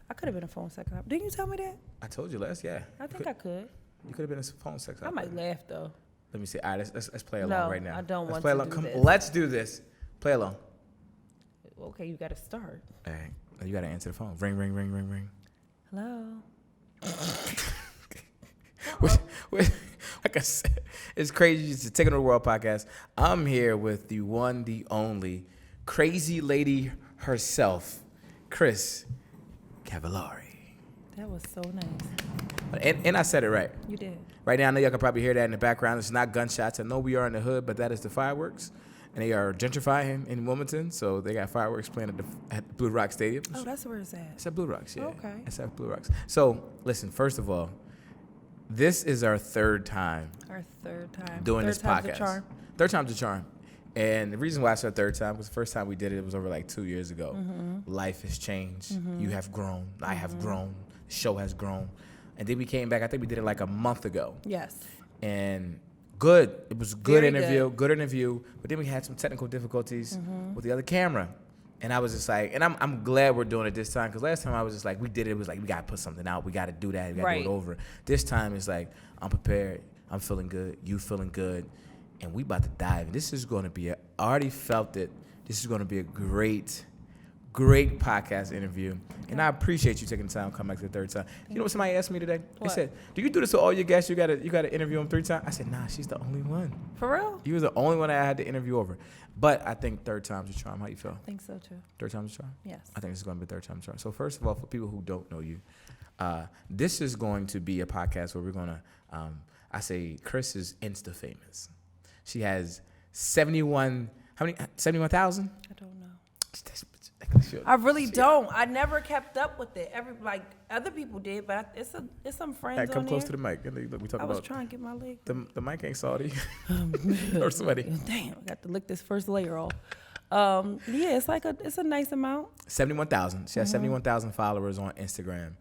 I could have been a phone sex operator. Didn't you tell me that? I told you last, yeah. I think I could. You could have been a phone sex operator. I might laugh though. Let me see. All right, let's play along right now. I don't let's want play to along. do Come, this. let's do this. Play along. Okay, you got to start. All right. You got to answer the phone. Ring, ring, ring, ring, ring. Hello. Like I said, it's crazy. It's the Taking Over the World podcast. I'm here with the one, the only, crazy lady herself, Cris Cavallari. That was so nice. And I said it right. You did. Right now, I know y'all can probably hear that in the background. It's not gunshots. I know we are in the hood, but that is the fireworks. And they are gentrifying in Wilmington, so they got fireworks playing at Blue Rock Stadium. Oh, that's where it's at. It's at Blue Rocks, yeah. Okay. It's at Blue Rocks. So, listen, first of all, this is our third time. Our third time. Doing third this time's podcast. a charm. Third time's a charm. And the reason why I said third time was the first time we did it was over like 2 years ago. Mm-hmm. Life has changed. You have grown. I have grown. The show has grown. And then we came back, I think we did it like a month ago. Yes. And good. It was a good Very interview. Good interview. But then we had some technical difficulties with the other camera. And I was just like, and I'm glad we're doing it this time, because last time I was just like, we did it. It was like, we got to put something out. We got to do that. We got to do it over. This time it's like, I'm prepared. I'm feeling good. You feeling good. And we about to dive in. This is going to be, I already felt it. This is going to be a great podcast interview. And I appreciate you taking the time to come back the third time. You know what somebody asked me today? What? They said, do you do this to all your guests? You gotta interview them 3 times? I said, nah, she's the only one. For real? You was the only one that I had to interview over. But I think third time's a charm. How you feel? I think so too. Third time's a charm? Yes. I think this is going to be third time's a charm. So first of all, for people who don't know you, this is going to be a podcast where we're going to, I say Cris is Insta famous. She has 71,000? I don't know. Sure. I really don't. I never kept up with it. Other people did, but it's some friends Hey, come on close there. to the mic. We talk I was about trying to get my leg. the mic ain't salty or sweaty. Damn, I got to lick this first layer off. Yeah, it's a nice amount. 71,000. She has 71,000 followers on Instagram,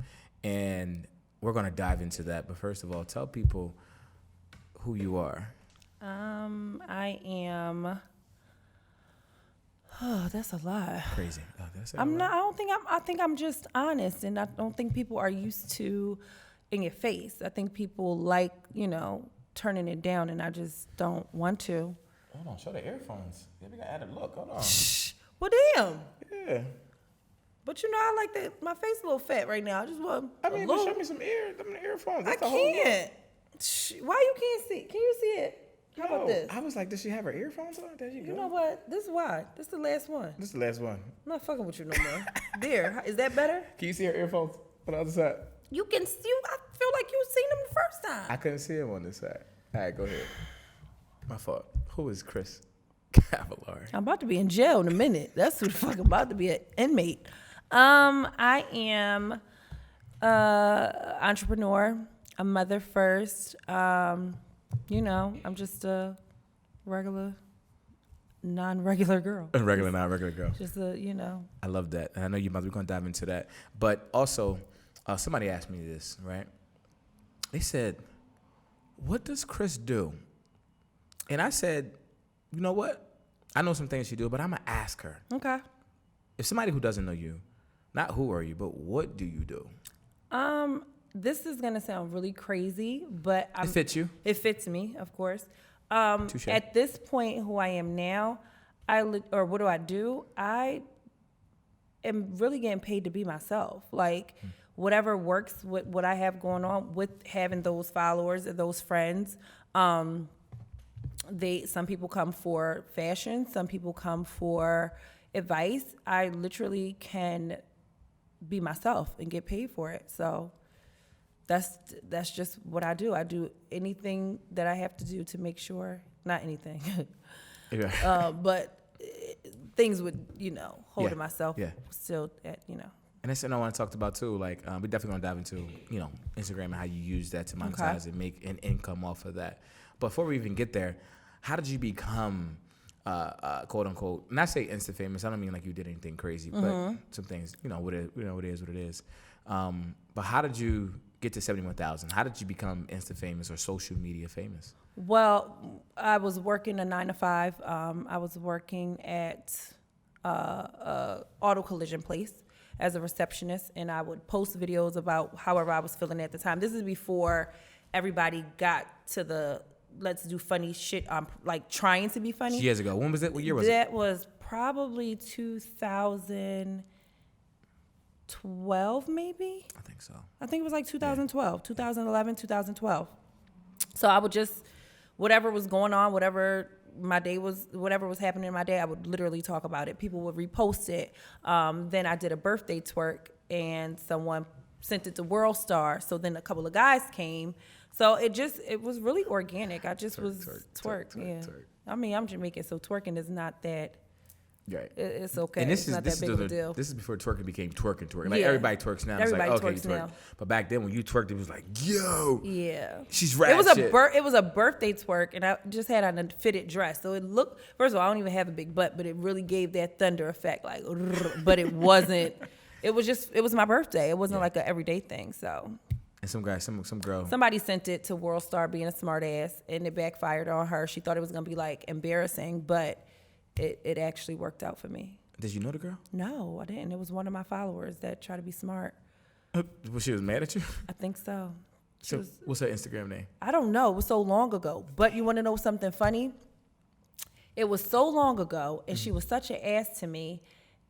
and we're gonna dive into that. But first of all, tell people who you are. I am. Oh, that's a lot. Crazy. Oh, I'm not. I think I'm just honest, and I don't think people are used to in your face. I think people like turning it down, and I just don't want to. Hold on, show the earphones. Yeah, we gotta add a look. Hold on. Shh. Well, damn. Yeah. But I like that. My face a little fat right now. I just want. I mean, but show me some earphones. I That's the whole look. can't. Shh. Why you can't see? Can you see it? How about this? I was like, does she have her earphones on? There you go. You know what? This is why. This is the last one. This is the last one. I'm not fucking with you no more. There. Is that better? Can you see her earphones on the other side? You can see. I feel like you seen them the first time. I couldn't see him on this side. All right, go ahead. My fault. Who is Cris Cavallari? I'm about to be in jail in a minute. That's who the fuck I'm about to be an inmate. I am entrepreneur. A mother first. I'm just a regular, non-regular girl. A regular, non-regular girl. Just I love that. And I know you mother, we're going to dive into that. But also, somebody asked me this, right? They said, what does Cris do? And I said, you know what? I know some things she do, but I'm going to ask her. Okay. If somebody who doesn't know you, not who are you, but what do you do? This is gonna sound really crazy, but It fits you. It fits me, of course. Touche. At this point, who I am now, what do I do? I am really getting paid to be myself. Like whatever works with what I have going on with having those followers and those friends. Some people come for fashion, some people come for advice. I literally can be myself and get paid for it. So that's just what I do. I do anything that I have to do to make sure, not anything, but things with, holding myself still at, And that's something I want to talk about too. Like, we definitely going to dive into, Instagram and how you use that to monetize and make an income off of that. But before we even get there, how did you become, quote unquote, and I say Insta famous, I don't mean like you did anything crazy, but some things, what it is what it is. But how did you get to 71,000? How did you become Insta famous or social media famous? Well, I was working a 9-to-5. I was working at auto collision place, as a receptionist, and I would post videos about however I was feeling at the time. This is before everybody got to the let's do funny shit. Like trying to be funny. Years ago. When was it? What year was it? That was probably 2012, maybe. I think so. I think it was like 2012, 2011, 2012. So I would just, whatever was going on, whatever was happening in my day, I would literally talk about it. People would repost it. Then I did a birthday twerk, and someone sent it to World Star. So then a couple of guys came. So it was really organic. I just twerk. I mean, I'm Jamaican, so twerking is not that. Right. It's okay. And it's not that big of a deal. This is before twerking became twerking. Like everybody twerks now. Everybody it's like, okay, twerks you twerk. now. But back then when you twerked, it was like, yo. Yeah. She's rap shit. It was a birthday twerk, and I just had on a fitted dress. So it looked, first of all, I don't even have a big butt, but it really gave that thunder effect. Like, but it wasn't, it was my birthday. It wasn't like an everyday thing, so. And some guy, some girl. Somebody sent it to World Star being a smart ass, and it backfired on her. She thought it was going to be like embarrassing, but it actually worked out for me. Did you know the girl? No, I didn't. It was one of my followers that tried to be smart. Well, she was mad at you? I think so. What's her Instagram name? I don't know. It was so long ago. But you want to know something funny? It was so long ago, and she was such an ass to me.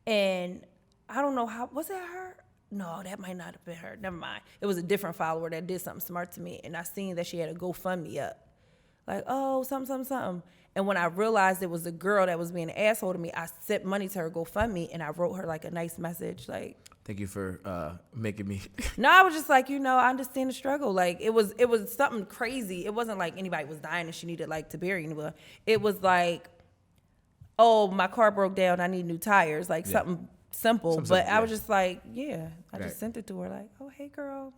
And I don't know how, was that her? No, that might not have been her. Never mind. It was a different follower that did something smart to me, and I seen that she had a GoFundMe up. Like, oh, something. And when I realized it was the girl that was being an asshole to me, I sent money to her GoFundMe, and I wrote her like a nice message, like, thank you for making me. No, I was just like, I understand the struggle. Like, it was something crazy. It wasn't like anybody was dying and she needed like to bury anyone. It was like, oh, my car broke down, I need new tires, like something simple. But I was just like, I just sent it to her, like, oh, hey, girl.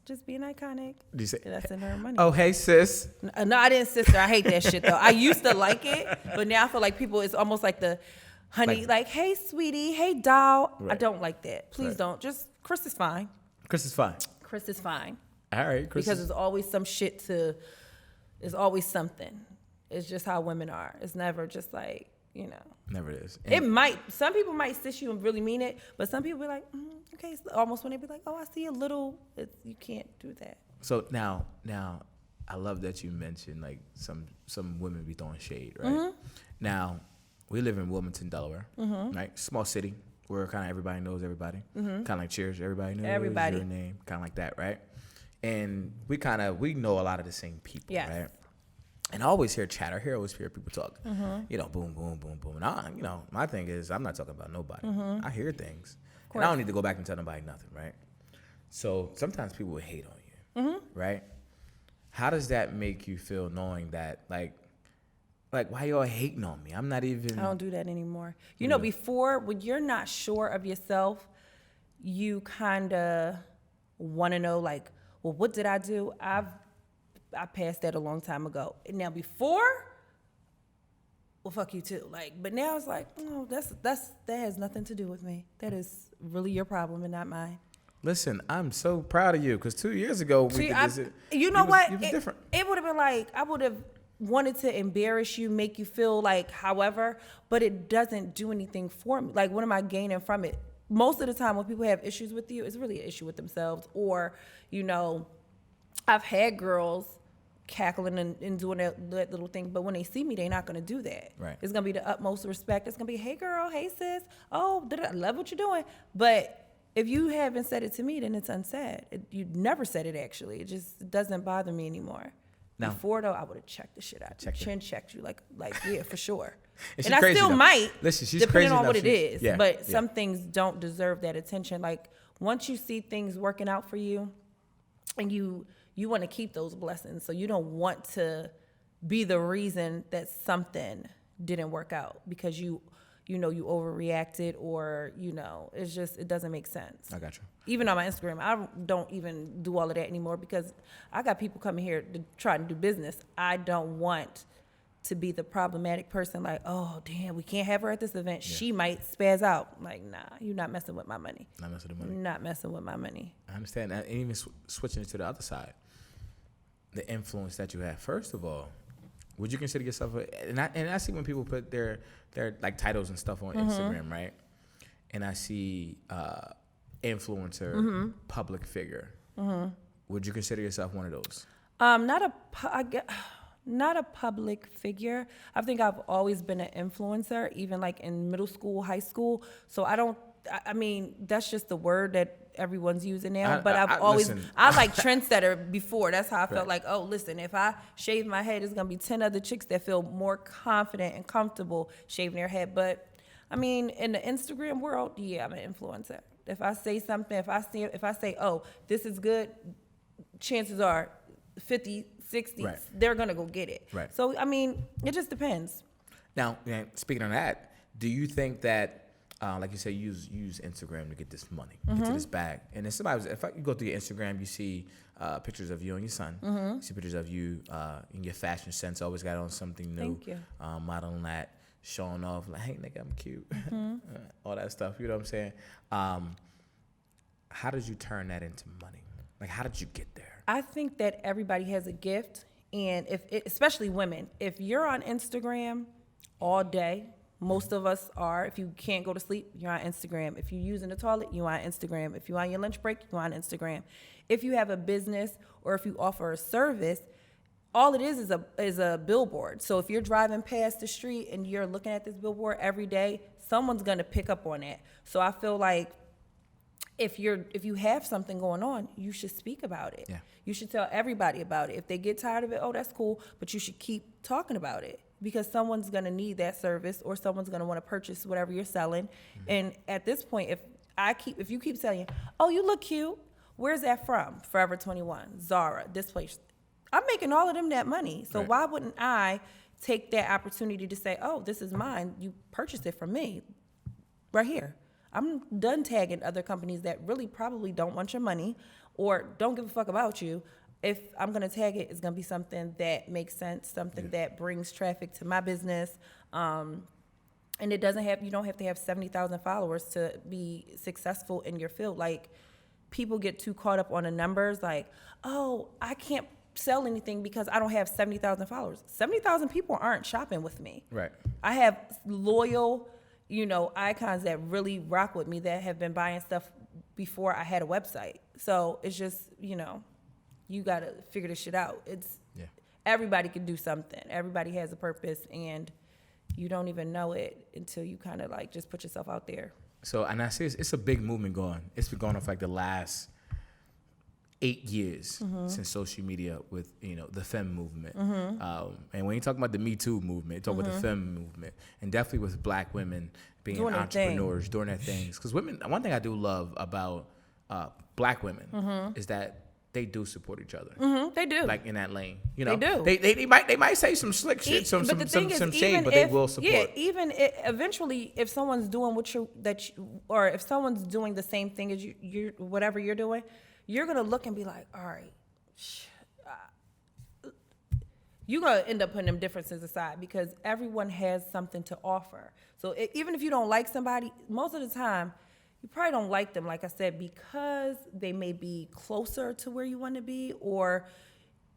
Just being iconic. Did you say, and I sent her money. Oh, hey, sis. No, I didn't, sister. I hate that shit, though. I used to like it, but now I feel like people, it's almost like the honey, like hey, sweetie, hey, doll. Right. I don't like that. Please don't. Just, Cris is fine. Cris is fine. Cris is fine. All right, Cris. Because there's always some shit there's always something. It's just how women are. It's never just like, Never is. Some people might sis you and really mean it, but some people be like, okay, it's almost when they be like, oh, I see a little, you can't do that. So now, I love that you mentioned like some women be throwing shade, right? Mm-hmm. Now, we live in Wilmington, Delaware, right? Small city where kind of everybody knows everybody. Mm-hmm. Kind of like Cheers, everybody knows your name, kind of like that, right? And we know a lot of the same people, right? And I always hear chatter. I always hear people talk. Mm-hmm. Boom, boom, boom, boom. And my thing is, I'm not talking about nobody. Mm-hmm. I hear things, and I don't need to go back and tell nobody nothing, right? So sometimes people will hate on you, right? How does that make you feel, knowing that, like why y'all hating on me? I'm not even. I don't do that anymore. Before, when you're not sure of yourself, you kind of want to know, like, well, what did I do? I passed that a long time ago. Now before, well, fuck you too. Like, but now it's like, no, that has nothing to do with me. That is really your problem and not mine. Listen, I'm so proud of you, because 2 years ago we did this. You know what? It was different. It would have been like, I would have wanted to embarrass you, make you feel like however, but it doesn't do anything for me. Like, what am I gaining from it? Most of the time when people have issues with you, it's really an issue with themselves, or, I've had girls cackling and doing that little thing, but when they see me, they're not going to do that. Right. It's going to be the utmost respect. It's going to be, hey, girl, hey, sis. Oh, I love what you're doing. But if you haven't said it to me, then it's unsaid. You never said it, actually. It just doesn't bother me anymore. Now, before, though, I would have checked the shit out. Checked you, like yeah, for sure. And I still might, listen, she's depending crazy on what it is. Yeah, but some things don't deserve that attention. Like, once you see things working out for you, and you want to keep those blessings, so you don't want to be the reason that something didn't work out because you overreacted, or it's just, it doesn't make sense. I got you. Even on my Instagram, I don't even do all of that anymore because I got people coming here to try to do business. I don't want to be the problematic person, like, oh damn, we can't have her at this event. Yeah. She might spaz out. Like, nah, you're not messing with my money. Not messing with money. Not messing with my money. I understand. And even switching it to the other side, the influence that you have. First of all, would you consider yourself and I see when people put their like titles and stuff on Instagram, right? And I see influencer, public figure. Would you consider yourself one of those? Not a public figure. I think I've always been an influencer, even like in middle school, high school. So I mean, that's just the word that everyone's using now. But I like trendsetter before. That's how I felt like, oh, listen, if I shave my head, there's going to be 10 other chicks that feel more confident and comfortable shaving their head. But I mean, in the Instagram world, yeah, I'm an influencer. If I say something, if I say, oh, this is good, chances are 50, 60, they're going to go get it. Right. So, I mean, it just depends. Now, speaking on that, do you think that, like you say, use Instagram to get this money, get to this bag? And then if you go through your Instagram, you see pictures of you and your son. You see pictures of you in your fashion sense, always got on something new. Thank you. Modeling that, showing off, like, hey, nigga, I'm cute. All that stuff, you know what I'm saying? How did you turn that into money? Like, how did you get there? I think that everybody has a gift, and especially women, if you're on Instagram all day, most of us are. If you can't go to sleep, you're on Instagram. If you're using the toilet, you're on Instagram. If you're on your lunch break, you're on Instagram. If you have a business or if you offer a service, all it is a billboard. So if you're driving past the street and you're looking at this billboard every day, someone's gonna pick up on that. So I feel like if you have something going on, you should speak about it. Yeah. You should tell everybody about it. If they get tired of it, oh, that's cool, but you should keep talking about it because someone's gonna need that service or someone's gonna want to purchase whatever you're selling. And at this point, if you keep saying, oh, you look cute, where's that from? Forever 21, Zara, this place. I'm making all of them that money. So why wouldn't I take that opportunity to say, oh, this is mine. You purchased it from me right here. I'm done tagging other companies that really probably don't want your money or don't give a fuck about you. If I'm going to tag it, it's going to be something that makes sense, something that brings traffic to my business. And you don't have to have 70,000 followers to be successful in your field. Like, people get too caught up on the numbers, like, oh, I can't sell anything because I don't have 70,000 followers. 70,000 people aren't shopping with me. Right. I have loyal, icons that really rock with me that have been buying stuff before I had a website. So it's just, you got to figure this shit out. Everybody can do something. Everybody has a purpose, and you don't even know it until you kind of like just put yourself out there. So, and I see it's a big movement going. It's been going on for like the last 8 years since social media with, the femme movement. And when you talk about the Me Too movement, you talk about the femme movement, and definitely with black women being doing entrepreneurs, doing their things. Because women, one thing I do love about black women is that they do support each other. They do. Like in that lane. They do. They might say some slick shit, some shade, but they will support. Yeah, even eventually if someone's doing or if someone's doing the same thing as you whatever you're doing, you're going to look and be like, all right, you're going to end up putting them differences aside because everyone has something to offer. So even if you don't like somebody, most of the time, you probably don't like them, like I said, because they may be closer to where you want to be, or,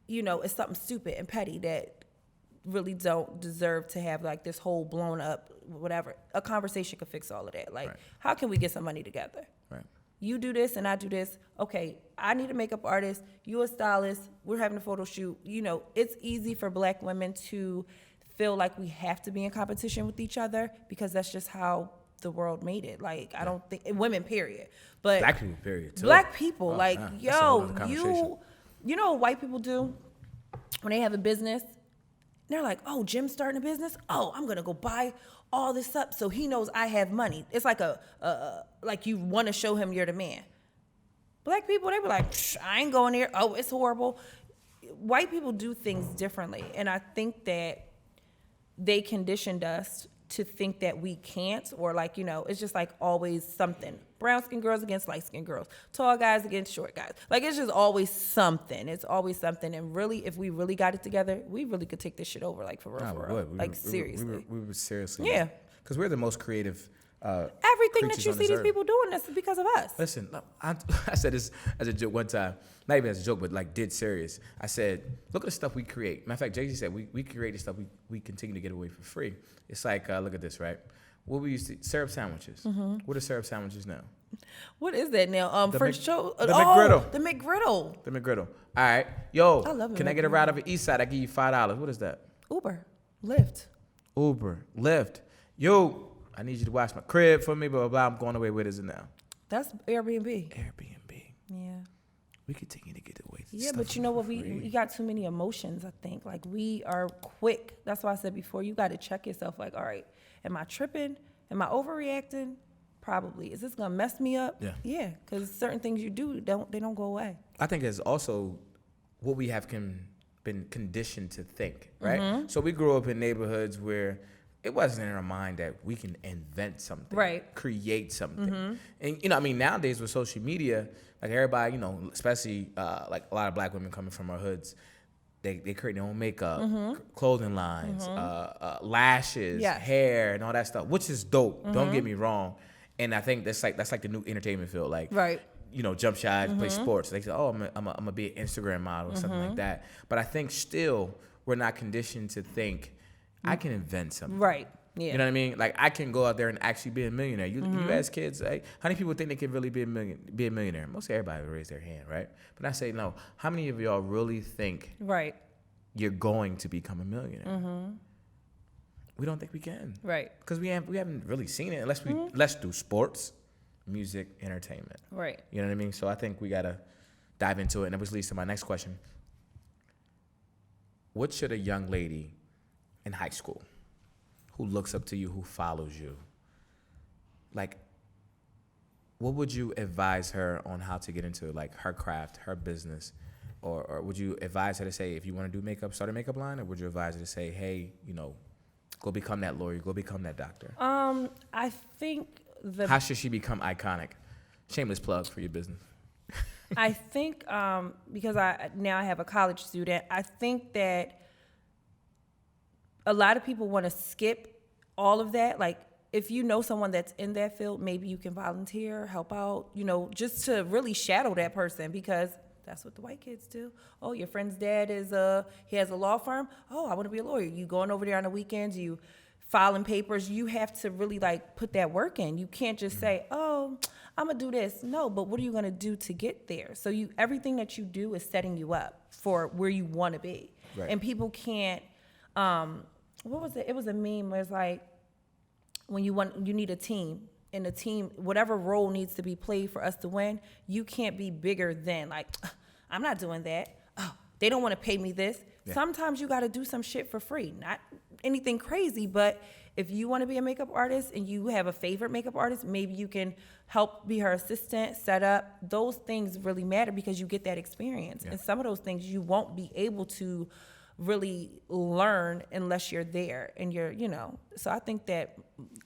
it's something stupid and petty that really don't deserve to have like this whole blown up, whatever. A conversation could fix all of that. Like, how can we get some money together? Right. You do this and I do this. Okay, I need a makeup artist. You a stylist. We're having a photo shoot. It's easy for black women to feel like we have to be in competition with each other because that's just how the world made it. Like, I don't think women, period. But black people, period. Too. Black people, you know what white people do when they have a business? They're like, oh, Jim's starting a business. Oh, I'm gonna go buy all this up so he knows I have money. It's like like you want to show him you're the man. Black people, they be like, I ain't going there. Oh, it's horrible. White people do things differently, and I think that they conditioned us to think that we can't, or like, it's just like always something. Brown skin girls against light skin girls, tall guys against short guys. Like, it's just always something. It's always something. And really, if we really got it together, we really could take this shit over, like, for real. Like, seriously. We would seriously. Yeah. Because we're the most creative. Everything that you see these people doing, that's because of us. Listen, I said this as a joke one time, not even as a joke, but like dead serious. I said, look at the stuff we create. Matter of fact, Jay-Z said we create the stuff we continue to get away for free. It's like, look at this, right? What we used to, syrup sandwiches. What are syrup sandwiches now? What is that now? First show. The McGriddle. The McGriddle. The McGriddle. All right. Yo, I love can I get a ride over East Side? I give you $5. What is that? Uber, Lyft. Yo, I need you to watch my crib for me, blah, blah, blah. I'm going away. Where is it now? That's Airbnb. Yeah. We continue to get away. Yeah, but you know what? We got too many emotions, I think. Like, we are quick. That's why I said before, you got to check yourself. Like, all right, am I tripping? Am I overreacting? Probably. Is this going to mess me up? Yeah, because certain things you do, they don't go away. I think it's also what we have been conditioned to think, right? Mm-hmm. So we grew up in neighborhoods where it wasn't in our mind that we can invent something, right? Create something. Mm-hmm. And, nowadays with social media, like everybody, especially like a lot of black women coming from our hoods, they create their own makeup, clothing lines, lashes, hair, and all that stuff, which is dope. Don't get me wrong. And I think that's like the new entertainment field, like right. Jump shots, play sports. They say, oh, I'm gonna be an Instagram model or something like that. But I think still we're not conditioned to think I can invent something. Right. Yeah. You know what I mean? Like I can go out there and actually be a millionaire. You ask kids, like, how many people think they can really be a millionaire? Most everybody will raise their hand, right? But I say no. How many of y'all really think right you're going to become a millionaire? We don't think we can. Right. Because we haven't really seen it unless let's do sports, music, entertainment. Right. You know what I mean? So I think we gotta dive into it, and that leads to my next question. What should a young lady in high school who looks up to you, who follows you, like, what would you advise her on how to get into, like, her craft, her business? Or would you advise her to say, if you want to do makeup, start a makeup line? Or would you advise her to say, hey, go become that lawyer, go become that doctor? I think how should she become iconic? Shameless plug for your business. I think because I have a college student, I think that a lot of people want to skip all of that. Like, if you know someone that's in that field, maybe you can volunteer, help out, just to really shadow that person, because that's what the white kids do. Oh, your friend's dad he has a law firm. Oh, I want to be a lawyer. You going over there on the weekends, you filing papers. You have to really put that work in. You can't just say, oh, I'm gonna do this. No, but what are you gonna do to get there? So everything that you do is setting you up for where you want to be. Right. And people can't. What was it? It was a meme where it's like, when you need a team. And the team, whatever role needs to be played for us to win, you can't be bigger than, like, I'm not doing that. Oh, they don't want to pay me this. Yeah. Sometimes you got to do some shit for free. Not anything crazy, but if you want to be a makeup artist and you have a favorite makeup artist, maybe you can help be her assistant, set up. Those things really matter because you get that experience. Yeah. And some of those things you won't be able to really learn unless you're there and you're, so I think that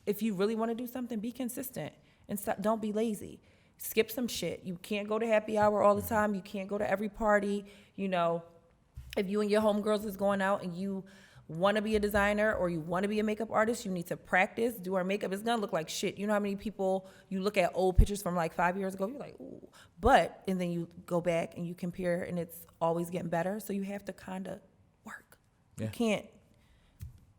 if you really want to do something, be consistent and don't be lazy. Skip some shit. You can't go to happy hour all the time. You can't go to every party. If you and your homegirls is going out and you want to be a designer or you want to be a makeup artist, you need to practice, do our makeup. It's going to look like shit. You know how many people, you look at old pictures from like 5 years ago, you're like, ooh. And then you go back and you compare and it's always getting better. So you have to kind of work. Yeah. You can't,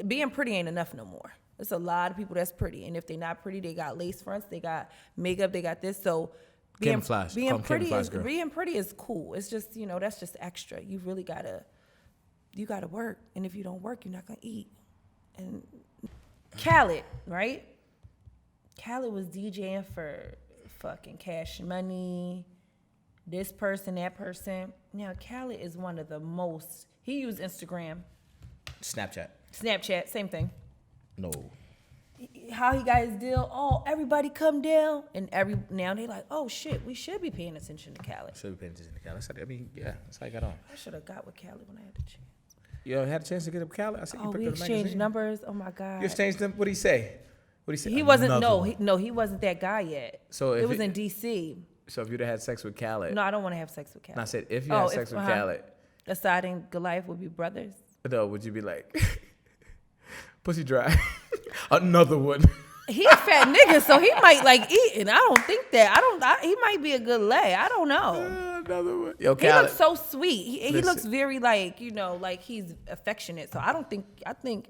being pretty ain't enough no more. There's a lot of people that's pretty. And if they're not pretty, they got lace fronts, they got makeup, they got this. So being pretty is cool. It's just, that's just extra. You really gotta work. And if you don't work, you're not gonna eat. And Khaled, right? Khaled was DJing for fucking Cash Money, this person, that person. Now Khaled is one of the most, he used Instagram. Snapchat, same thing. No. How he got his deal, everybody come down. And now they like, oh shit, we should be paying attention to Khaled. That's how I got on. I should have got with Khaled when I had the chance. You had a chance to get up Khaled? I said you we exchanged numbers. Oh my God. You exchanged them? What'd he say? He wasn't, he wasn't that guy yet. So it was in DC. So if you'd have had sex with Khaled. No, I don't want to have sex with Khaled. And I said, if you had sex with Khaled. Assad and Goliath would be brothers. No, would you be like, pussy dry? Another one. He a fat nigga, so he might eating. I don't think that. He might be a good lay. I don't know. Another one. Yo, Khaled. He looks so sweet. He looks very like he's affectionate. So I think.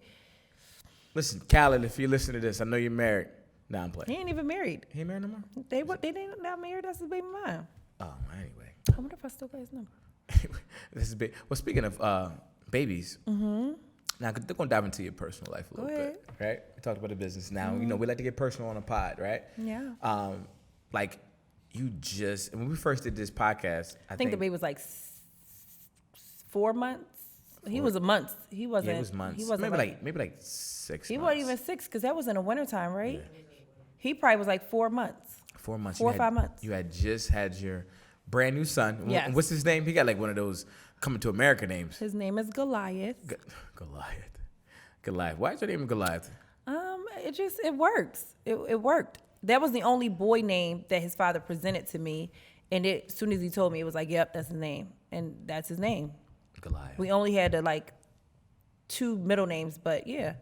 Listen, Khaled, if you listen to this, I know you're married. Nah, I'm playing. He ain't even married. He ain't married no more? They not married. That's his baby mom. Oh, anyway. I wonder if I still got his number. This is big. Well, speaking of babies, now they're going to dive into your personal life a little bit, right? We talked about the business. Now, you know, we like to get personal on a pod, right? Yeah. Like, when we first did this podcast, I think the baby was like 4 months. He was a month. He wasn't. Yeah, it was months. He wasn't maybe like 6 He months. wasn't even 6 because that was in the wintertime, right? Yeah. He probably was like 4 months. 4 months. 4 or 5 months. You had just had your brand new son. Yes. What's his name? He got like one of those Coming to America names. His name is Goliath. Goliath. Why is your name Goliath? It works. It worked. That was the only boy name that his father presented to me, and as soon as he told me, it was like, yep, that's his name, and that's his name. Goliath. We only had like 2 middle names, but yeah.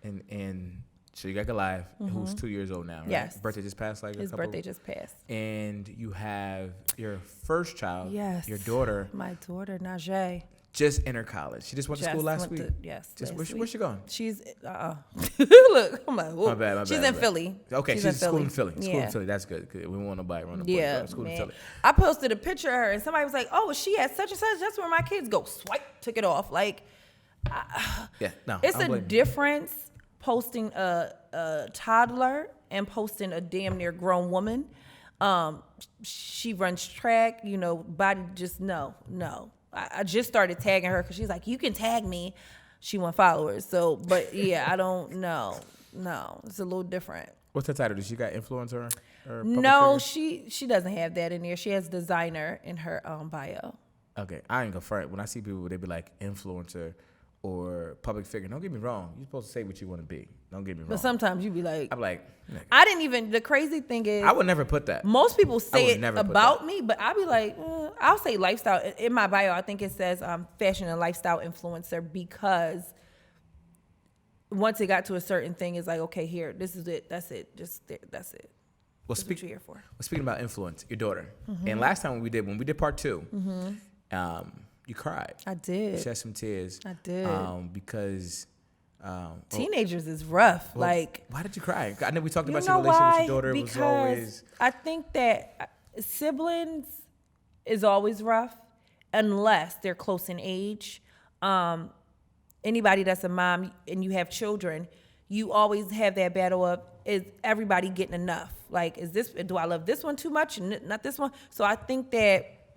And so you got Goliath, who's 2 years old now, right? Yes. Birthday just passed, like his birthday just passed. And you have your first child, yes, your daughter. My daughter, Najee. Just entered college. She just went to school last week. Where's she going? She's look, come on. My bad. She's in Philly. Okay, she's in school in Philly. Yeah. School in Philly. That's good. We don't want nobody running the yeah, school man. in Philly. I posted a picture of her, and somebody was like, "Oh, she at such and such. That's where my kids go." Swipe, took it off. Like, it's a difference posting a toddler and posting a damn near grown woman. She runs track. You know, body just no. I just started tagging her because she's like, you can tag me. She want followers. So, but yeah, I don't know. No, it's a little different. What's her title? Does she got influencer? Or No, she doesn't have that in there. She has designer in her bio. Okay, I ain't gonna front. When I see people, they be like influencer or public figure. Don't get me wrong. You're supposed to say what you want to be. Don't get me wrong. But sometimes you be like, I'm like, I didn't even. The crazy thing is, I would never put that. Most people say it about me, but I'll be like, I'll say lifestyle in my bio. I think it says fashion and lifestyle influencer because once it got to a certain thing, it's like, okay, here, this is it. That's it. That's it. Well, that's what you're here for. Well, speaking about influence, your daughter, and last time when we did part 2, you cried. I did. You shed some tears. I did. Because teenagers is rough. Well, like, why did you cry? I know we talked about your relationship with your daughter. Because it was always. I think that siblings is always rough unless they're close in age. Anybody that's a mom and you have children, you always have that battle of, is everybody getting enough? Like, do I love this one too much and not this one? So I think that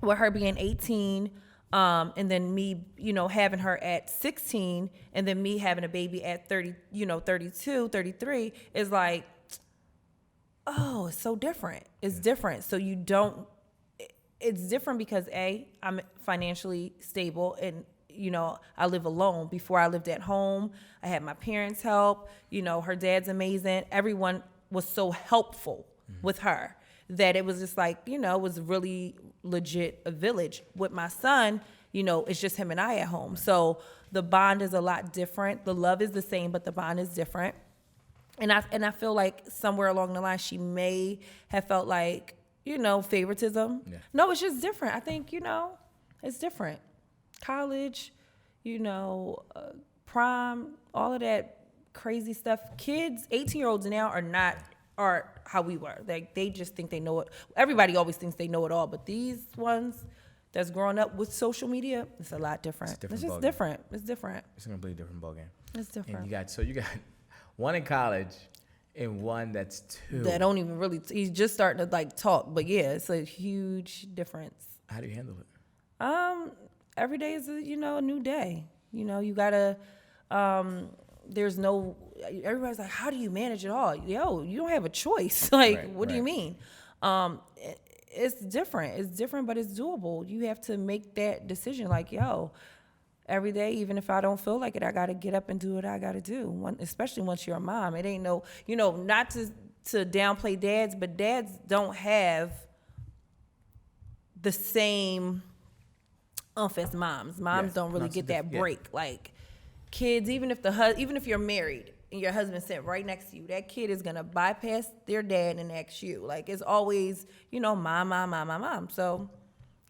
with her being 18, and then me, having her at 16, and then me having a baby at 30, 32, 33, is like, oh, it's so different. It's different. So it's different because I'm financially stable and, I live alone. Before I lived at home, I had my parents' help. Her dad's amazing. Everyone was so helpful with her that it was just like, it was really legit a village. With my son, it's just him and I at home. So the bond is a lot different. The love is the same, but the bond is different. And I feel like somewhere along the line, she may have felt like, favoritism. Yeah. No, it's just different. I think, it's different. College, prom, all of that crazy stuff. Kids, 18-year-olds now are how we were. They just think they know it. Everybody always thinks they know it all, but these ones that's growing up with social media, it's a lot different. It's just different. It's different. It's a completely different ballgame. It's different. And you got one in college and one that's 2. That don't even really, he's just starting to talk, but yeah, it's a huge difference. How do you handle it? Every day is a new day. You gotta, everybody's like, how do you manage it all? Yo, you don't have a choice. What do you mean? It's different, but it's doable. You have to make that decision. Every day, even if I don't feel like it, I gotta get up and do what I gotta do. Especially once you're a mom, it ain't not to downplay dads, but dads don't have the same as moms. Moms don't really get that break. Kids, even if you're married and your husband sitting right next to you, that kid is gonna bypass their dad and ask you. It's always, mom. So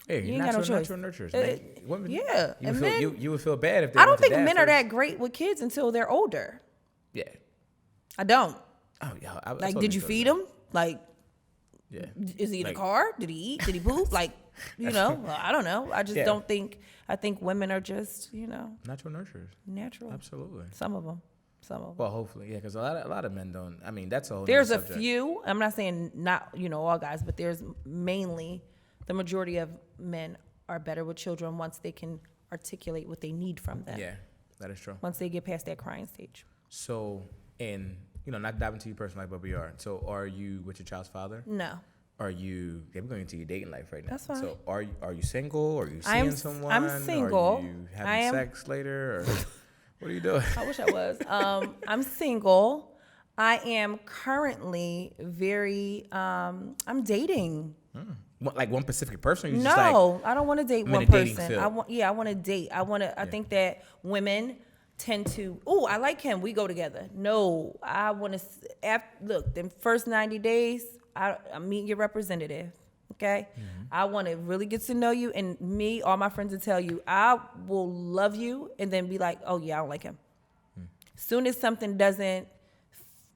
hey, you ain't got no choice. Natural nurturers. Yeah, You would feel bad if they I don't think men are that great with kids until they're older. Yeah, I don't. Oh yeah. I Like, totally did you feel feed that. him? Like, Yeah. is he in Like- a car? Did he eat? Did he poop? Like, well, I don't know. I just Yeah. don't think. I think women are just, Natural nurturers. natural. Absolutely. Some of them. Well, hopefully, yeah, because a lot of men don't. I mean, that's a whole. There's a nother subject. few. I'm not saying not, all guys, but there's mainly the majority of men are better with children once they can articulate what they need from them. Yeah, that is true. Once they get past that crying stage. So, and not diving into you personally, but we are. So, are you with your child's father? No. Are you? Yeah, we're going into your dating life right now. That's fine. So, are you single? Are you seeing someone? I'm single. Are you having sex later? Or what are you doing? I wish I was. I'm single. I am currently I'm dating. Like one specific person? Or you No, just like, I don't want to date I'm in one a dating person. field. I want to date. I think that women tend to, I like him. We go together. No, I want to, look, them first 90 days, I'm meeting your representative. Okay. Mm-hmm. I want to really get to know you, and all my friends will tell you, I will love you and then be like, oh yeah, I don't like him. Soon as something doesn't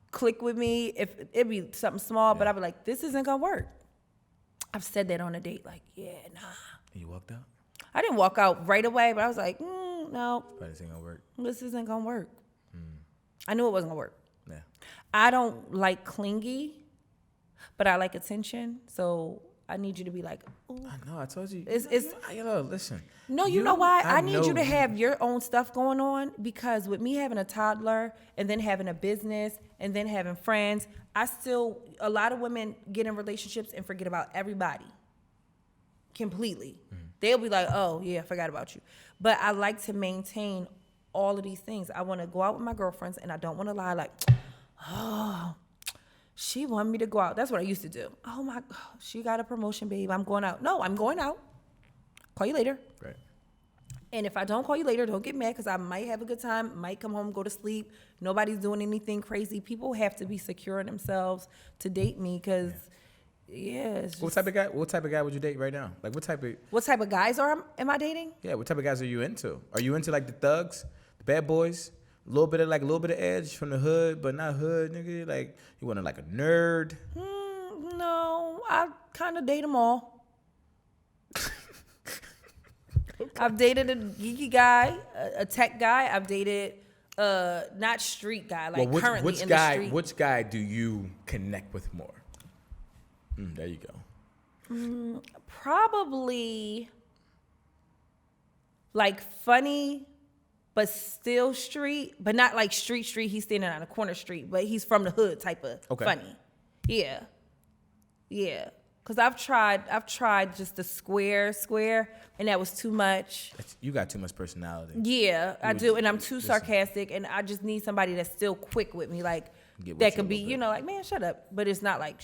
click with me, if it be something small, but I'll be like, this isn't going to work. I've said that on a date, like, yeah, nah. And you walked out? I didn't walk out right away, but I was like, no, But this ain't gonna work. this isn't going to work. I knew it wasn't going to work. Yeah. I don't like clingy, but I like attention. So I need you to be like, ooh. I know. I told you. It's Listen. No, you know why? I need you to know have your own stuff going on, because with me having a toddler and then having a business and then having friends, a lot of women get in relationships and forget about everybody completely. They'll be like, oh, yeah, I forgot about you. But I like to maintain all of these things. I want to go out with my girlfriends, and I don't want to lie like, oh, she wanted me to go out. That's what I used to do. Oh, she got a promotion, babe. I'm going out. No, I'm going out. Call you later. Right. And if I don't call you later, don't get mad, because I might have a good time, might come home, go to sleep. Nobody's doing anything crazy. People have to be secure in themselves to date me, because, it's just, What type of guy would you date right now? Like what type of guys am I dating? Yeah, what type of guys are you into? Are you into like the thugs, the bad boys? A little bit of edge from the hood, but not hood, nigga. Like you want like a nerd? No, I kind of date them all. Okay. I've dated a geeky guy, a tech guy. I've dated not street guy, like currently in the street. Which guy do you connect with more? There you go. Probably like funny, but still street, but not like street. He's standing on a corner street, but he's from the hood type of funny. Yeah. Cause I've tried just the square, and that was too much. You got too much personality. Yeah, I do, and I'm too sarcastic, and I just need somebody that's still quick with me, like that could be, like, man, shut up, but it's not like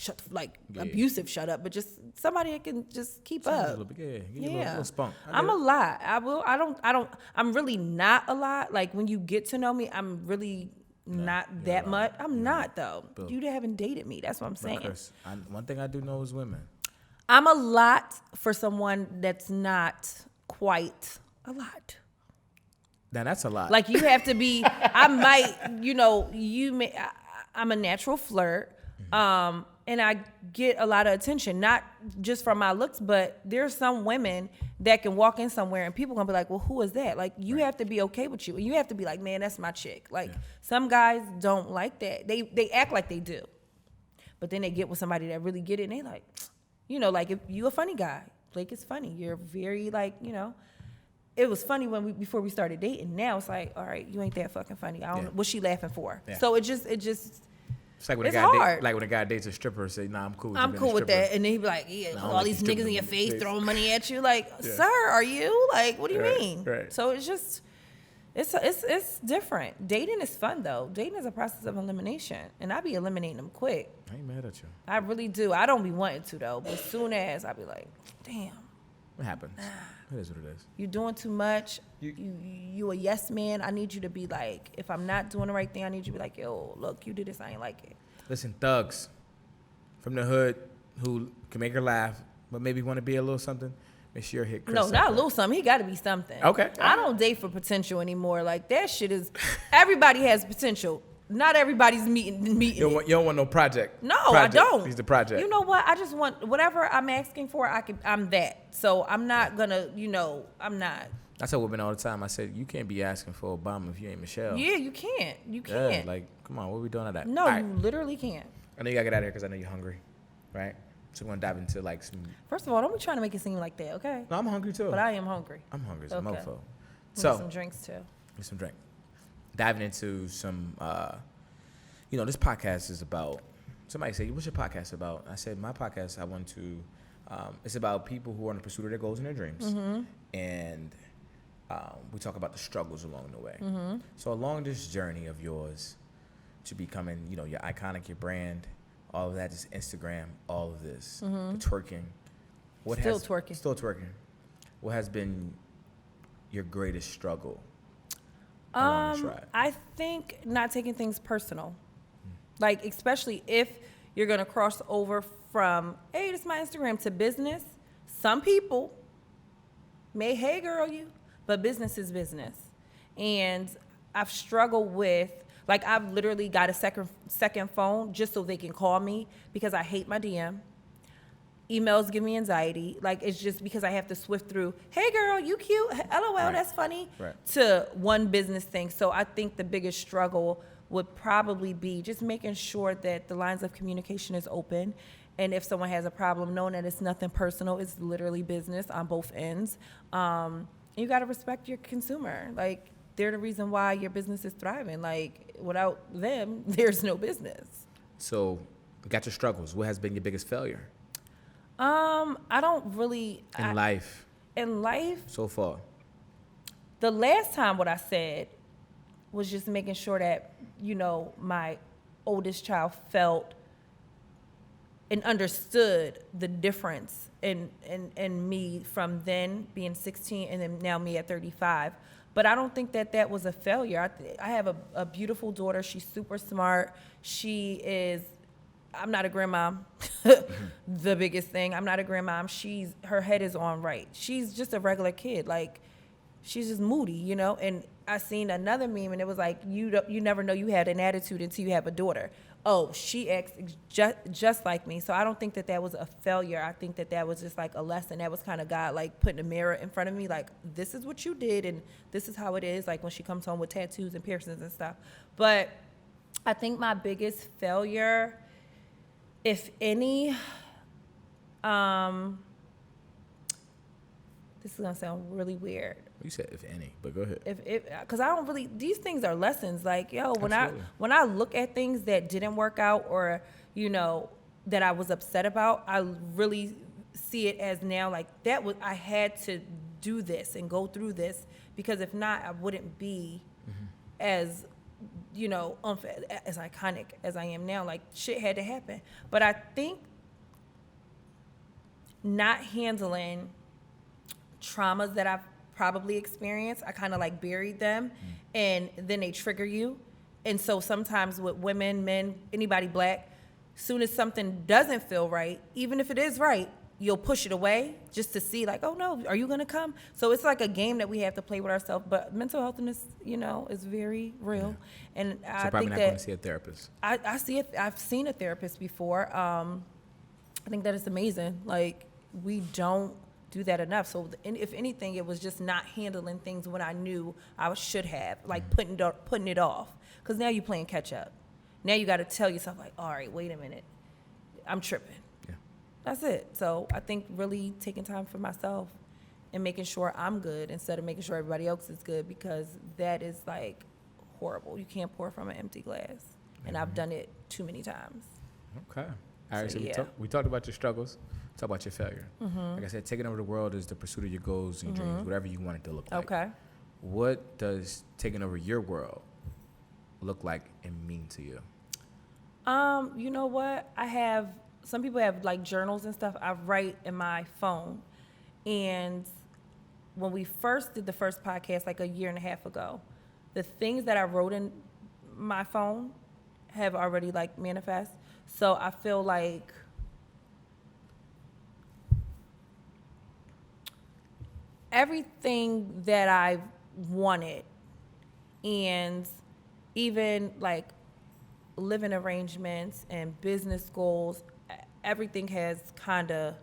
abusive shut up, but just somebody that can just keep up. A little bit, give you a little spunk. I'm a lot. I'm really not a lot. Like when you get to know me, I'm really not that much. I'm not though. Bill. You haven't dated me. That's what I'm saying. Cris, one thing I do know is women. I'm a lot for someone that's not quite a lot. Now that's a lot. Like you have to be. I might. I'm a natural flirt. And I get a lot of attention, not just from my looks, but there's some women that can walk in somewhere and people gonna be like, well, who is that? Like, you have to be okay with you. And you have to be like, man, that's my chick. Like, some guys don't like that. They act like they do. But then they get with somebody that really get it, and they like, like, if you a funny guy, Blake is funny. You're very, like, it was funny before we started dating. Now it's like, all right, you ain't that fucking funny. I don't know. What's she laughing for? Yeah. So it just it's like when a guy dates a stripper and say, nah, I'm cool with I'm cool with that. And then he be like, all these niggas in your face throwing money at you. Like, sir, are you? Like, what do you mean? Right. So it's just, it's different. Dating is fun, though. Dating is a process of elimination. And I be eliminating them quick. I ain't mad at you. I really do. I don't be wanting to, though. But as soon as, I be like, damn. What happens? It is what it is. You're doing too much. You a yes man. I need you to be like, if I'm not doing the right thing, I need you to be like, yo, look, you did this. I ain't like it. Listen, thugs from the hood who can make her laugh, but maybe want to be a little something. Make sure you hit Cris. No, not a little something. He got to be something. Okay. I don't date for potential anymore. Like, that shit is, everybody has potential. not everybody's meeting You don't want no project. No, project. I don't. He's the project. You know what? I just want whatever I'm asking for. I'm that. So I'm not gonna. I'm not. I tell women all the time. I said, you can't be asking for Obama if you ain't Michelle. Yeah, you can't. You Yeah, can't. like, come on, what are we doing at that? No, All you right. literally can't. I know you gotta get out of here because I know you're hungry, right? So we're gonna dive into like some. First of all, don't be trying to make it seem like that, okay? No, I'm hungry too. But I am hungry. I'm hungry as a Okay. mofo. Get So some drinks too. get some drink. Diving into some, this podcast is about. Somebody said, "What's your podcast about?" I said, "My podcast, I want to. It's about people who are in the pursuit of their goals and their dreams, and we talk about the struggles along the way. So along this journey of yours to becoming, your iconic, your brand, all of that, just Instagram, all of this, the twerking. Still twerking. Still twerking. What has been your greatest struggle? I think not taking things personal. Like, especially if you're going to cross over from, hey, this is my Instagram, to business. Some people may, hey, girl, you, but business is business. And I've struggled with, like, I've literally got a second phone just so they can call me because I hate my DM. Emails give me anxiety. Like, it's just because I have to swift through, hey, girl, you cute, LOL, Right. that's funny, Right. to one business thing. So I think the biggest struggle would probably be just making sure that the lines of communication is open. And if someone has a problem, knowing that it's nothing personal, it's literally business on both ends. You got to respect your consumer. Like, they're the reason why your business is thriving. Like, without them, there's no business. So, you got your struggles. What has been your biggest failure I don't really in life in life. so far? The last time what I said was just making sure that, my oldest child felt and understood the difference in me from then being 16 and then now me at 35. But I don't think that was a failure. I have a beautiful daughter. She's super smart. I'm not a grandmom. The biggest thing, I'm not a grandmom. Her head is on right. She's just a regular kid. Like, she's just moody, And I seen another meme, and it was like, you never know you had an attitude until you have a daughter. Oh, she acts just like me. So I don't think that was a failure. I think that was just like a lesson. That was kind of God, like, putting a mirror in front of me, like, this is what you did, and this is how it is, like, when she comes home with tattoos and piercings and stuff. But I think my biggest failure, if any, this is gonna sound really weird. You said if any, but go ahead. Because I don't really, these things are lessons. Like, Absolutely. when I look at things that didn't work out, or that I was upset about, I really see it as now like I had to do this and go through this, because if not, I wouldn't be as as iconic as I am now. Like, shit had to happen. But I think not handling traumas that I've probably experienced, I kind of like buried them, and then they trigger you. And so sometimes with women, men, anybody black, soon as something doesn't feel right, even if it is right, you'll push it away just to see, like, oh no, are you gonna come? So it's like a game that we have to play with ourselves. But mental health is very real. Yeah. And So I probably think not that going to see a therapist. I see it. I've seen a therapist before. I think that it's amazing. Like, we don't do that enough. So if anything, it was just not handling things when I knew I should have, like putting it off. Because now you're playing catch up. Now you got to tell yourself, like, all right, wait a minute, I'm tripping. Yeah. That's it. So I think really taking time for myself and making sure I'm good instead of making sure everybody else is good, because that is like horrible. You can't pour from an empty glass. And I've done it too many times. Okay. All right. So yeah. we talked about your struggles. Talk about your failure. Like I said, taking over the world is the pursuit of your goals and your dreams, whatever you want it to look like. Okay. What does taking over your world look like and mean to you? You know what? Some people have like journals and stuff. I write in my phone. And when we first did the first podcast, like a year and a half ago, the things that I wrote in my phone have already like manifest. So I feel like everything that I wanted, and even like living arrangements and business goals, everything has kind of,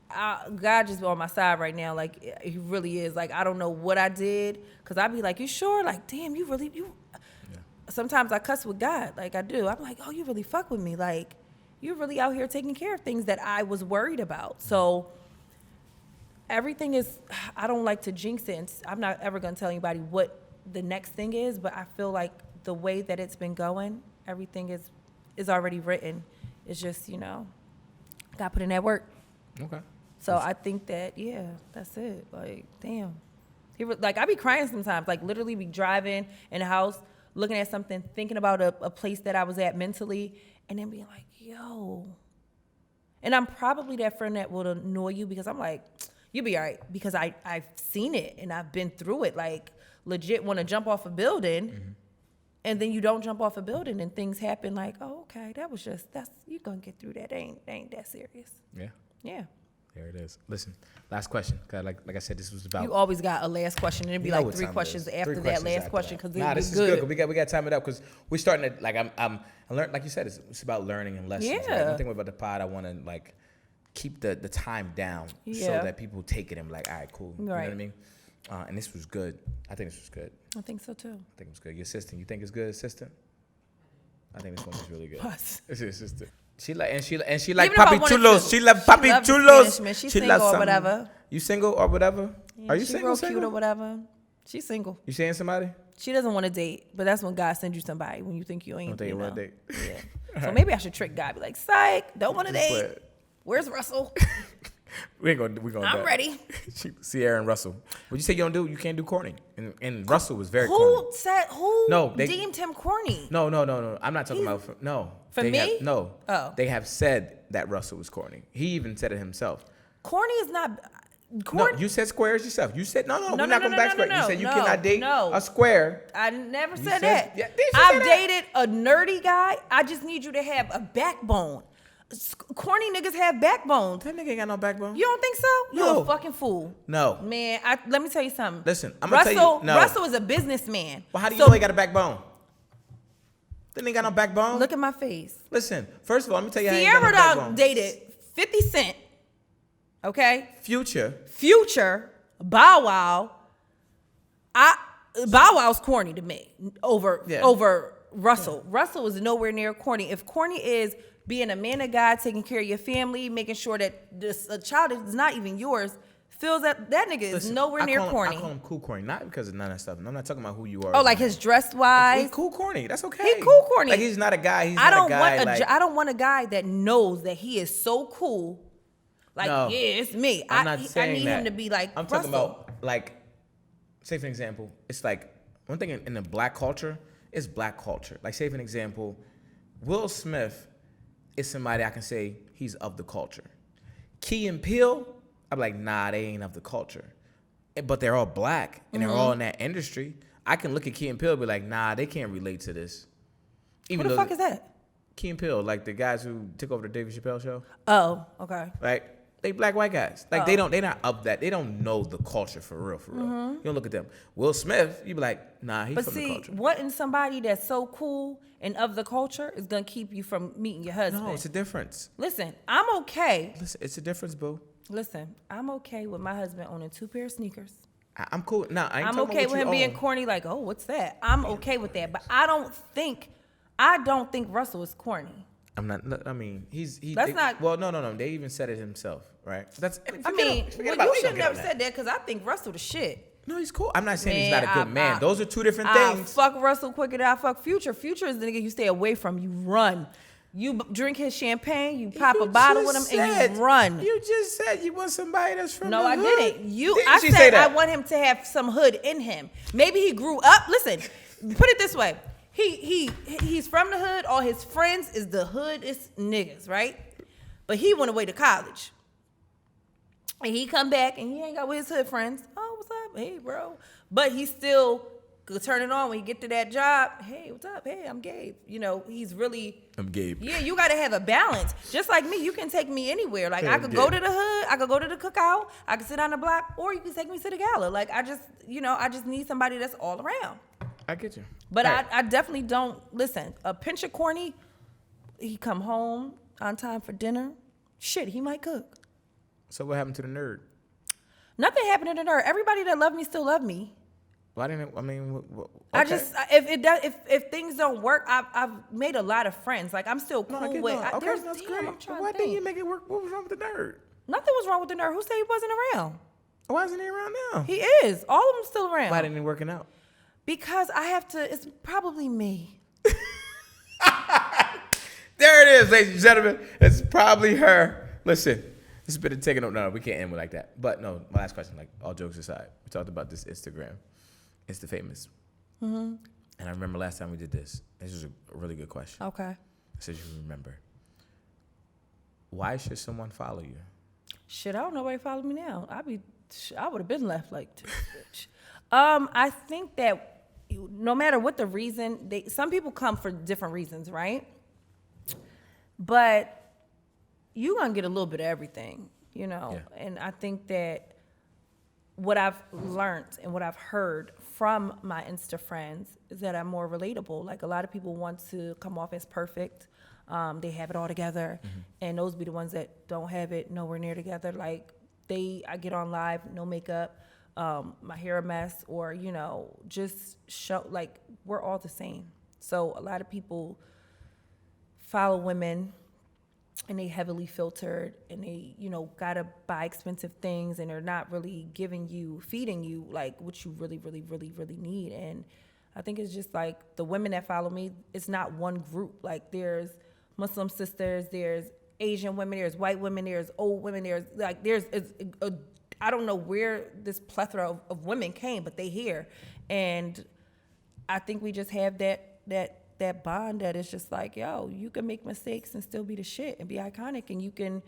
God just on my side right now. Like, he really is. Like, I don't know what I did, because I'd be like, you sure? Like, damn, you really, you. Yeah. Sometimes I cuss with God, like I do. I'm like, oh, you really fuck with me. Like, you're really out here taking care of things that I was worried about. So everything is, I don't like to jinx it. And I'm not ever going to tell anybody what the next thing is, but I feel like the way that it's been going, everything is already written. It's just, got to put in that work. Okay. So I think that, yeah, that's it. Like, damn. Like, I be crying sometimes. Like, literally be driving in the house, looking at something, thinking about a place that I was at mentally, and then being like, yo. And I'm probably that friend that will annoy you, because I'm like, you'll be all right, because I've seen it and I've been through it. Like, legit want to jump off a building, and then you don't jump off a building and things happen like, oh, okay, you're going to get through that. Ain't that serious. Yeah. Yeah. There it is. Listen, last question. Cause like I said, this was about. You always got a last question, and it'd be like 3 questions after that last question, because this is good. We got to time it up, because we're starting to, like, I learned, like you said, it's about learning and lessons. Yeah. Right? One thing about the pod, I want to like keep the time down, so that people take it and be like, all right, cool. You know what I mean? And this was good. I think this was good. I think so too. I think it was good. Your assistant, you think it's good, assistant? I think this one is really good. What? It's your assistant. She like Even papi chulos. She love papi chulos. She's single or whatever. You single or whatever? Yeah, Are you she single? Real cute or whatever. She's single. You seeing somebody? She doesn't want to date, but that's when God sends you somebody when you think you ain't. Don't think you want to date. Yeah. So maybe I should trick God. Be like, psych, don't want to date. Where's Russell? we gonna. I'm ready. Sierra and Russell. What you say you don't do? You can't do corny. And Russell was very corny. Who said? Who deemed him corny? No. I'm not talking about. For me? Oh. They have said that Russell was corny. He even said it himself. Corny is not. No, you said squares yourself. You said no. We're not going back square. You said you cannot date a square. I never said that. Yeah, I've dated a nerdy guy. I just need you to have a backbone. Corny niggas have backbones. That nigga ain't got no backbone. You don't think so? No. You're a fucking fool. No. Man, let me tell you something. Listen, I'm going to tell you. No. Russell is a businessman. Well, how do you know he got a backbone? That nigga got no backbone. Look at my face. Listen, first of all, let me tell you how Sierra he got no backbone. dated 50 Cent. Okay? Future. Bow Wow. Bow Wow's corny to me over Russell. Yeah. Russell is nowhere near corny. If corny is being a man of God, taking care of your family, making sure that a child is not even yours, feels that nigga is nowhere near corny. I call him cool corny, not because of none of that stuff. I'm not talking about who you are. Oh, like his dress wise. He's cool corny. That's okay. He's cool corny. Like he's not a guy. I don't want a guy that knows that he is so cool. Like, no, yeah, it's me. I need him to be like. I'm talking about, like, say for example, it's like one thing in the black culture is black culture. Like, say for an example, Will Smith is somebody I can say he's of the culture. Key and Peele, I'm like, nah, they ain't of the culture. But they're all black and they're all in that industry. I can look at Key and Peele and be like, nah, they can't relate to this. Who the fuck is that? Key and Peele, like the guys who took over the David Chappelle show. Oh, okay. Right? They black white guys. Like they're not of that. They don't know the culture for real. You don't look at them. Will Smith, you be like, nah, he's from the culture. But wanting somebody that's so cool and of the culture is gonna keep you from meeting your husband. No, it's a difference. Listen, I'm okay. Listen, it's a difference, boo. Listen, I'm okay with my husband owning 2 pair of sneakers. I'm cool. Nah, I ain't I'm okay with him being corny, like, oh, what's that? I'm okay with that. But I don't think Russell is corny. I'm not. I mean, not. Well, no. They even said it himself, right? You should never said that, because I think Russell the shit. No, he's cool. I'm not saying he's not a good man. Those are two different things. I fuck Russell quicker than I fuck Future. Future is the nigga you stay away from. You run. You drink his champagne. You pop a bottle with him, and you run. You just said you want somebody that's from the hood. No, I didn't. I said I want him to have some hood in him. Maybe he grew up. Listen, put it this way. He's from the hood. All his friends is the hoodest niggas, right? But he went away to college. And he come back and he ain't got with his hood friends. Oh, what's up? Hey, bro. But he still could turn it on when you get to that job. Hey, what's up? Hey, I'm Gabe. You know, he's really... I'm Gabe. Yeah, you got to have a balance. Just like me, you can take me anywhere. Like, I could go to the hood. I could go to the cookout. I could sit on the block. Or you can take me to the gala. Like, I just need somebody that's all around. I get you. But All right. I definitely don't listen. A pinch of corny, he come home on time for dinner. Shit, he might cook. So what happened to the nerd? Nothing happened to the nerd. Everybody that loved me still love me. Why didn't I mean? Okay. I just if things don't work, I've made a lot of friends. Like I'm still cool with. Okay, There's that's damn, great. I'm trying Why to didn't you think. make it work? What was wrong with the nerd? Nothing was wrong with the nerd. Who said he wasn't around? Why isn't he around now? He is. All of them still around. Why didn't it working out? Because I have to. It's probably me. There it is, ladies and gentlemen. It's probably her. Listen, this has been a taking over. No, we can't end with like that. But no, my last question, like all jokes aside, we talked about this Instagram. Insta famous. Mm-hmm. And I remember last time we did this. This was a really good question. Okay. I said you remember. Why should someone follow you? Shit, I don't know nobody follow me now. I would have been left like this bitch. I think that no matter what the reason, some people come for different reasons, right? But you're gonna get a little bit of everything, you know. Yeah. And I think that what I've learned and what I've heard from my Insta friends is that I'm more relatable. Like a lot of people want to come off as perfect. They have it all together, and those be the ones that don't have it nowhere near together. Like I get on live, no makeup, my hair a mess, or you know, just show like we're all the same. So a lot of people follow women, and they heavily filtered, and they gotta buy expensive things, and they're not really feeding you like what you really, really, really, really need. And I think it's just like the women that follow me, it's not one group. Like there's Muslim sisters, there's Asian women, there's white women, there's old women, I don't know where this plethora of women came, but they here. And I think we just have that bond that is just like, yo, you can make mistakes and still be the shit and be iconic, and you can,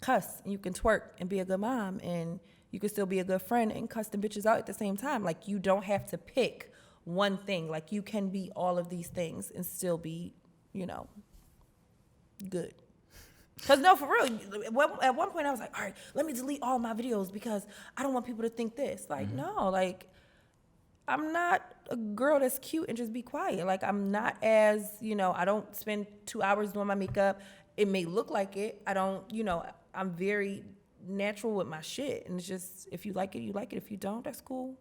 cuss, and you can twerk and be a good mom, and you can still be a good friend and cuss the bitches out at the same time. Like you don't have to pick one thing. Like you can be all of these things and still be, good. Because no, for real, at one point I was like, all right, let me delete all my videos because I don't want people to think this. Like, no, like, I'm not a girl that's cute and just be quiet. Like, I'm not as, I don't spend 2 hours doing my makeup. It may look like it. I don't, I'm very natural with my shit. And it's just, if you like it, you like it. If you don't, that's cool.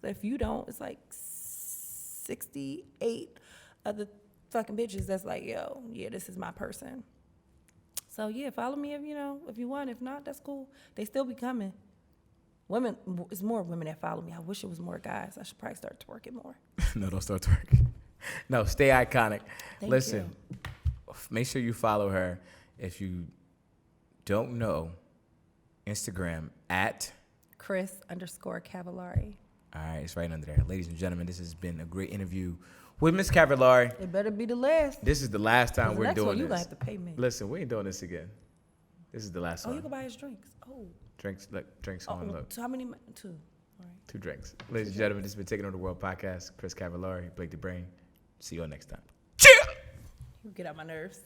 If you don't, it's like 68 other fucking bitches that's like, yo, yeah, this is my person. So yeah, follow me if you want. If not, that's cool. They still be coming. Women, it's more women that follow me. I wish it was more guys. I should probably start twerking more. No, don't start twerking. No, stay iconic. Listen, make sure you follow her. If you don't know, Instagram at Cris_Cavallari. All right, it's right under there. Ladies and gentlemen, this has been a great interview with Miss Cavallari. It better be the last. This is the last time we're doing one, this. You gonna have to pay me. Listen, we ain't doing this again. This is the last one. You can buy us drinks. Oh. Drinks on. Look. So how many? 2. All right. 2 drinks. Ladies and gentlemen, this has been Taking Over the World podcast. Cris Cavallari, Blake the Brain. See you all next time. Cheers! You get on my nerves.